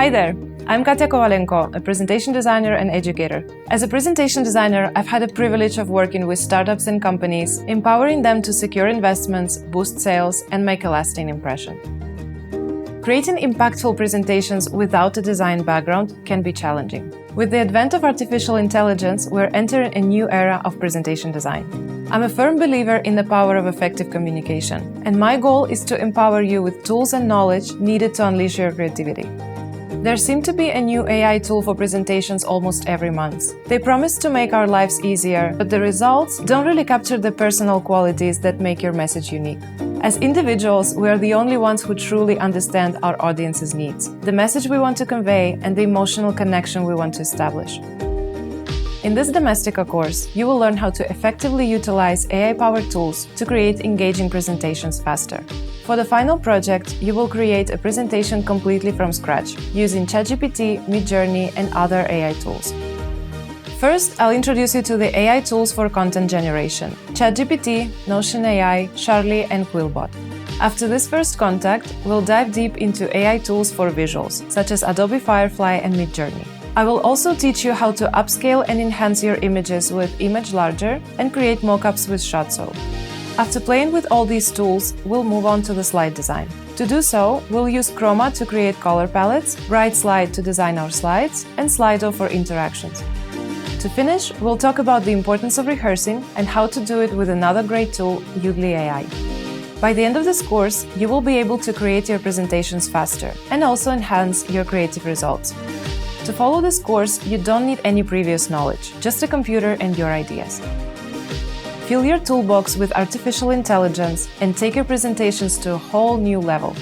Hi there, I'm Katya Kovalenko, a presentation designer and educator. As a presentation designer, I've had the privilege of working with startups and companies, empowering them to secure investments, boost sales, and make a lasting impression. Creating impactful presentations without a design background can be challenging. With the advent of artificial intelligence, we're entering a new era of presentation design. I'm a firm believer in the power of effective communication, and my goal is to empower you with tools and knowledge needed to unleash your creativity. There seems to be a new AI tool for presentations almost every month. They promise to make our lives easier, but the results don't really capture the personal qualities that make your message unique. As individuals, we are the only ones who truly understand our audience's needs, the message we want to convey, and the emotional connection we want to establish. In this Domestika course, you will learn how to effectively utilize AI-powered tools to create engaging presentations faster. For the final project, you will create a presentation completely from scratch, using ChatGPT, Midjourney, and other AI tools. First, I'll introduce you to the AI tools for content generation: ChatGPT, Notion AI, Charlie, and Quillbot. After this first contact, we'll dive deep into AI tools for visuals, such as Adobe Firefly and Midjourney. I will also teach you how to upscale and enhance your images with Image Larger and create mockups with Shotso. After playing with all these tools, we'll move on to the slide design. To do so, we'll use Chroma to create color palettes, Brightslide to design our slides, and Slido for interactions. To finish, we'll talk about the importance of rehearsing and how to do it with another great tool, Yoodli AI. By the end of this course, you will be able to create your presentations faster and also enhance your creative results. To follow this course, you don't need any previous knowledge, just a computer and your ideas. Fill your toolbox with artificial intelligence and take your presentations to a whole new level.